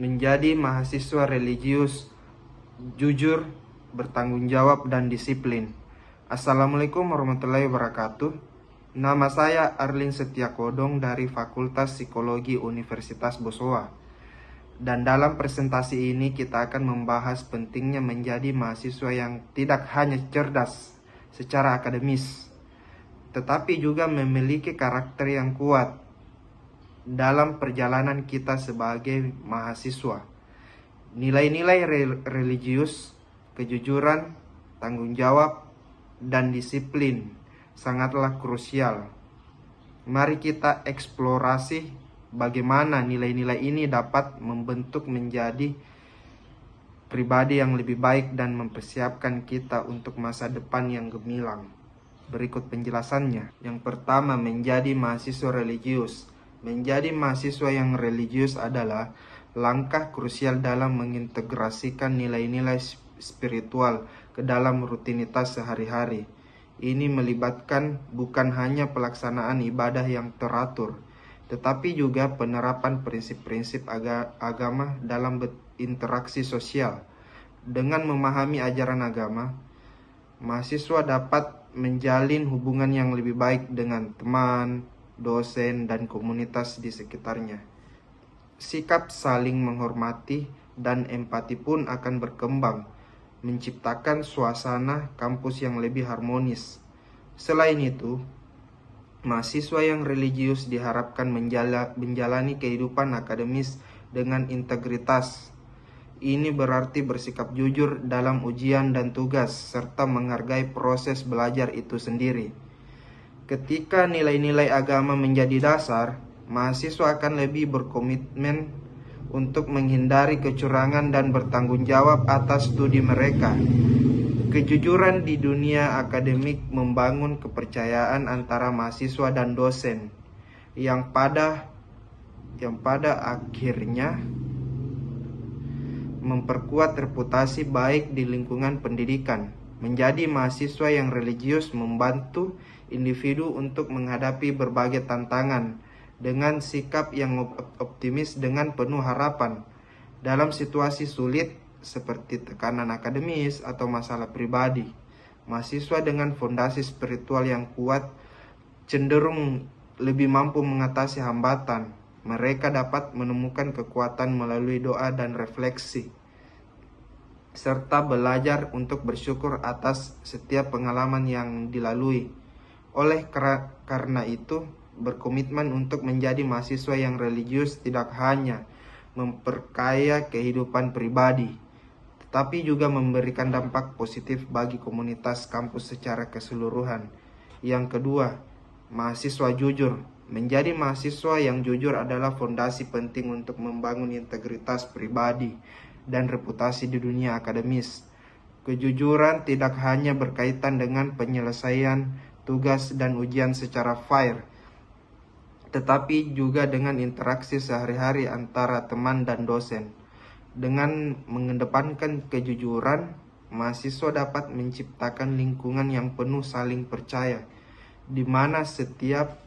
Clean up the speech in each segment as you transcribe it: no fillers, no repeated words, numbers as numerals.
menjadi mahasiswa religius, jujur, bertanggung jawab, dan disiplin. Assalamualaikum warahmatullahi wabarakatuh. Nama saya Arlin Setiakodong dari Fakultas Psikologi Universitas Bosowa. Dan dalam presentasi ini kita akan membahas pentingnya menjadi mahasiswa yang tidak hanya cerdas secara akademis, tetapi juga memiliki karakter yang kuat dalam perjalanan kita sebagai mahasiswa. Nilai-nilai religius, kejujuran, tanggung jawab, dan disiplin sangatlah krusial. Mari kita eksplorasi bagaimana nilai-nilai ini dapat membentuk menjadi pribadi yang lebih baik dan mempersiapkan kita untuk masa depan yang gemilang. Berikut penjelasannya. Yang pertama, menjadi mahasiswa religius. Menjadi mahasiswa yang religius adalah langkah krusial dalam mengintegrasikan nilai-nilai spiritual ke dalam rutinitas sehari-hari. Ini melibatkan bukan hanya pelaksanaan ibadah yang teratur, tetapi juga penerapan prinsip-prinsip agama dalam berinteraksi sosial. Dengan memahami ajaran agama, mahasiswa dapat menjalin hubungan yang lebih baik dengan teman, dosen, dan komunitas di sekitarnya. Sikap saling menghormati dan empati pun akan berkembang, menciptakan suasana kampus yang lebih harmonis. Selain itu, mahasiswa yang religius diharapkan menjalani kehidupan akademis dengan integritas. Ini berarti bersikap jujur dalam ujian dan tugas, serta menghargai proses belajar itu sendiri. Ketika nilai-nilai agama menjadi dasar, mahasiswa akan lebih berkomitmen untuk menghindari kecurangan dan bertanggung jawab atas studi mereka. Kejujuran di dunia akademik membangun kepercayaan antara mahasiswa dan dosen, yang pada akhirnya memperkuat reputasi baik di lingkungan pendidikan. Menjadi mahasiswa yang religius membantu individu untuk menghadapi berbagai tantangan dengan sikap yang optimis dengan penuh harapan. Dalam situasi sulit seperti tekanan akademis atau masalah pribadi, mahasiswa dengan fondasi spiritual yang kuat cenderung lebih mampu mengatasi hambatan. Mereka dapat menemukan kekuatan melalui doa dan refleksi, serta belajar untuk bersyukur atas setiap pengalaman yang dilalui. Oleh karena itu, berkomitmen untuk menjadi mahasiswa yang religius tidak hanya memperkaya kehidupan pribadi, tetapi juga memberikan dampak positif bagi komunitas kampus secara keseluruhan. Yang kedua, mahasiswa jujur. Menjadi mahasiswa yang jujur adalah fondasi penting untuk membangun integritas pribadi dan reputasi di dunia akademis. Kejujuran tidak hanya berkaitan dengan penyelesaian tugas dan ujian secara fair, tetapi juga dengan interaksi sehari-hari antara teman dan dosen. Dengan mengedepankan kejujuran, mahasiswa dapat menciptakan lingkungan yang penuh saling percaya, di mana setiap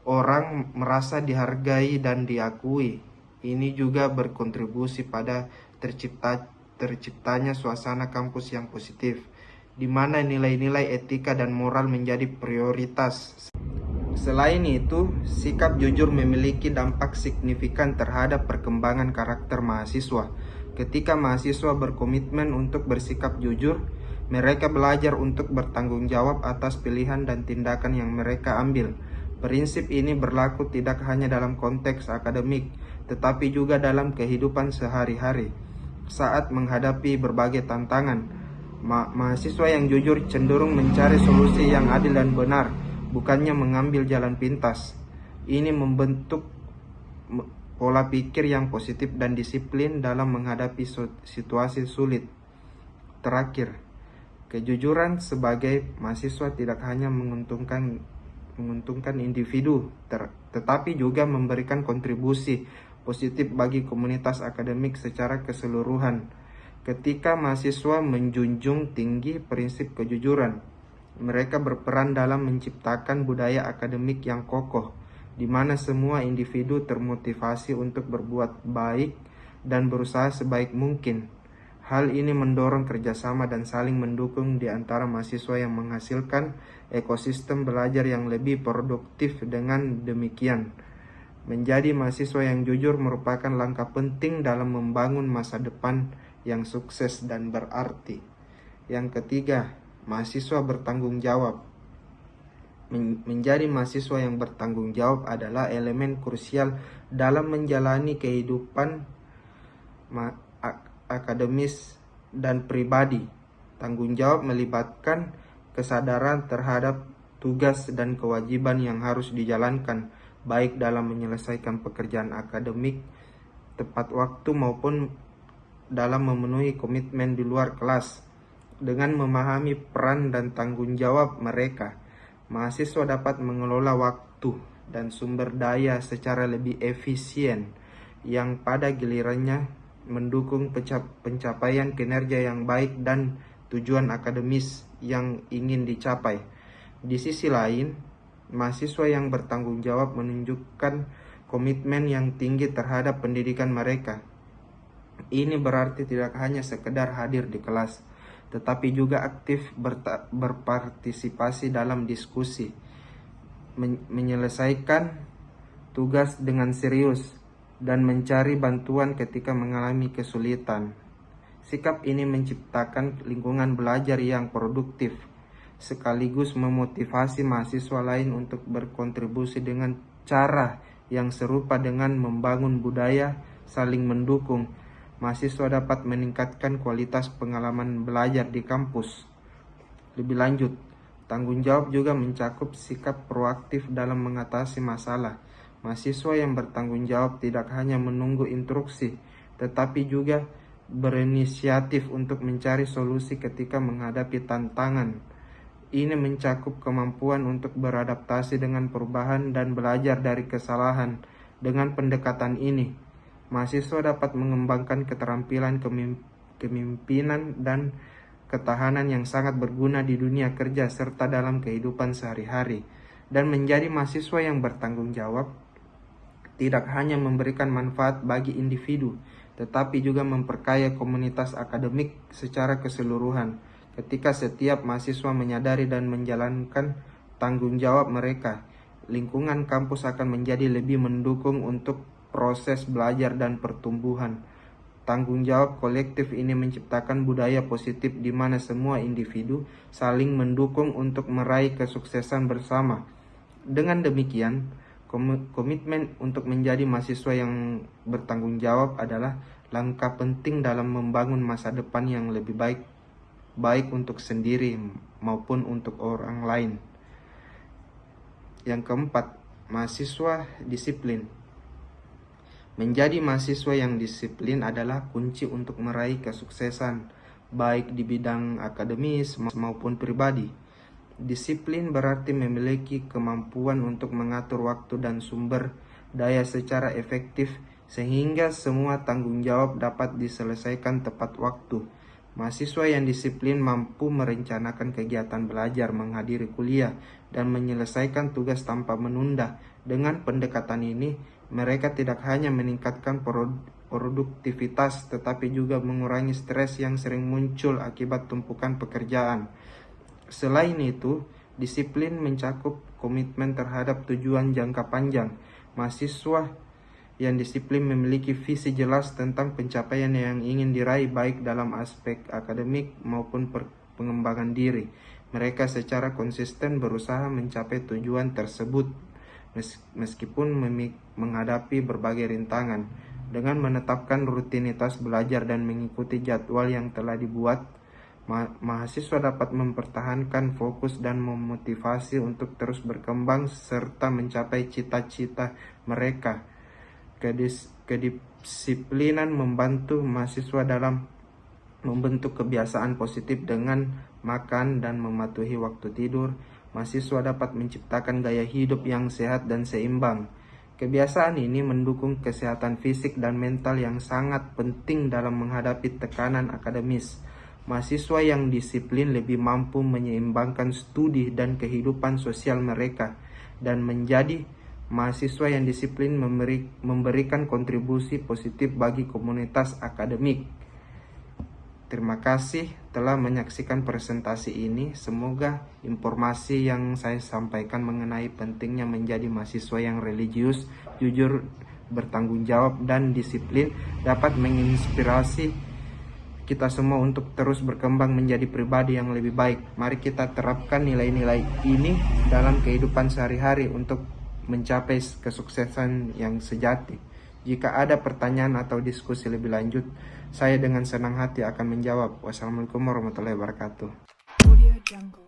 orang merasa dihargai dan diakui. Ini juga berkontribusi pada terciptanya suasana kampus yang positif, di mana nilai-nilai etika dan moral menjadi prioritas. Selain itu, sikap jujur memiliki dampak signifikan terhadap perkembangan karakter mahasiswa. Ketika mahasiswa berkomitmen untuk bersikap jujur, mereka belajar untuk bertanggung jawab atas pilihan dan tindakan yang mereka ambil. Prinsip ini berlaku tidak hanya dalam konteks akademik, tetapi juga dalam kehidupan sehari-hari. Saat menghadapi berbagai tantangan, mahasiswa yang jujur cenderung mencari solusi yang adil dan benar, bukannya mengambil jalan pintas. Ini membentuk pola pikir yang positif dan disiplin dalam menghadapi situasi sulit. Terakhir, kejujuran sebagai mahasiswa tidak hanya menguntungkan individu, tetapi juga memberikan kontribusi positif bagi komunitas akademik secara keseluruhan. Ketika mahasiswa menjunjung tinggi prinsip kejujuran, mereka berperan dalam menciptakan budaya akademik yang kokoh, di mana semua individu termotivasi untuk berbuat baik dan berusaha sebaik mungkin. Hal ini mendorong kerjasama dan saling mendukung di antara mahasiswa yang menghasilkan ekosistem belajar yang lebih produktif. Dengan demikian, menjadi mahasiswa yang jujur merupakan langkah penting dalam membangun masa depan yang sukses dan berarti. Yang ketiga, mahasiswa bertanggung jawab. Menjadi mahasiswa yang bertanggung jawab adalah elemen krusial dalam menjalani kehidupan akademis dan pribadi. Tanggung jawab melibatkan kesadaran terhadap tugas dan kewajiban yang harus dijalankan, baik dalam menyelesaikan pekerjaan akademik tepat waktu maupun dalam memenuhi komitmen di luar kelas. Dengan memahami peran dan tanggung jawab mereka, mahasiswa dapat mengelola waktu dan sumber daya secara lebih efisien, yang pada gilirannya mendukung pencapaian kinerja yang baik dan tujuan akademis yang ingin dicapai. Di sisi lain, mahasiswa yang bertanggung jawab menunjukkan komitmen yang tinggi terhadap pendidikan mereka. Ini berarti tidak hanya sekedar hadir di kelas, tetapi juga aktif berpartisipasi dalam diskusi, menyelesaikan tugas dengan serius, dan mencari bantuan ketika mengalami kesulitan. Sikap ini menciptakan lingkungan belajar yang produktif, sekaligus memotivasi mahasiswa lain untuk berkontribusi dengan cara yang serupa. Dengan membangun budaya saling mendukung, mahasiswa dapat meningkatkan kualitas pengalaman belajar di kampus. Lebih lanjut, tanggung jawab juga mencakup sikap proaktif dalam mengatasi masalah. Mahasiswa yang bertanggung jawab tidak hanya menunggu instruksi, tetapi juga berinisiatif untuk mencari solusi ketika menghadapi tantangan. Ini mencakup kemampuan untuk beradaptasi dengan perubahan dan belajar dari kesalahan. Dengan pendekatan ini, mahasiswa dapat mengembangkan keterampilan kepemimpinan dan ketahanan yang sangat berguna di dunia kerja serta dalam kehidupan sehari-hari. Dan menjadi mahasiswa yang bertanggung jawab tidak hanya memberikan manfaat bagi individu, tetapi juga memperkaya komunitas akademik secara keseluruhan. Ketika setiap mahasiswa menyadari dan menjalankan tanggung jawab mereka, lingkungan kampus akan menjadi lebih mendukung untuk proses belajar dan pertumbuhan. Tanggung jawab kolektif ini menciptakan budaya positif di mana semua individu saling mendukung untuk meraih kesuksesan bersama. Dengan demikian, komitmen untuk menjadi mahasiswa yang bertanggung jawab adalah langkah penting dalam membangun masa depan yang lebih baik untuk sendiri maupun untuk orang lain. Yang keempat, mahasiswa disiplin. Menjadi mahasiswa yang disiplin adalah kunci untuk meraih kesuksesan, baik di bidang akademis maupun pribadi. Disiplin berarti memiliki kemampuan untuk mengatur waktu dan sumber daya secara efektif, sehingga semua tanggung jawab dapat diselesaikan tepat waktu. Mahasiswa yang disiplin mampu merencanakan kegiatan belajar, menghadiri kuliah, dan menyelesaikan tugas tanpa menunda. Dengan pendekatan ini, mereka tidak hanya meningkatkan produktivitas, tetapi juga mengurangi stres yang sering muncul akibat tumpukan pekerjaan. Selain itu, disiplin mencakup komitmen terhadap tujuan jangka panjang. Mahasiswa yang disiplin memiliki visi jelas tentang pencapaian yang ingin diraih baik dalam aspek akademik maupun pengembangan diri. Mereka secara konsisten berusaha mencapai tujuan tersebut meskipun menghadapi berbagai rintangan. Dengan menetapkan rutinitas belajar dan mengikuti jadwal yang telah dibuat, mahasiswa dapat mempertahankan fokus dan memotivasi untuk terus berkembang serta mencapai cita-cita mereka. Kedisiplinan membantu mahasiswa dalam membentuk kebiasaan positif. Dengan makan dan mematuhi waktu tidur, mahasiswa dapat menciptakan gaya hidup yang sehat dan seimbang. Kebiasaan ini mendukung kesehatan fisik dan mental yang sangat penting dalam menghadapi tekanan akademis. Mahasiswa yang disiplin lebih mampu menyeimbangkan studi dan kehidupan sosial mereka dan menjadi mahasiswa yang disiplin memberikan kontribusi positif bagi komunitas akademik. Terima kasih telah menyaksikan presentasi ini. Semoga informasi yang saya sampaikan mengenai pentingnya menjadi mahasiswa yang religius, jujur, bertanggung jawab, dan disiplin dapat menginspirasi kita semua untuk terus berkembang menjadi pribadi yang lebih baik. Mari kita terapkan nilai-nilai ini dalam kehidupan sehari-hari untuk mencapai kesuksesan yang sejati. Jika ada pertanyaan atau diskusi lebih lanjut, saya dengan senang hati akan menjawab. Wassalamualaikum warahmatullahi wabarakatuh. Audio Jungle.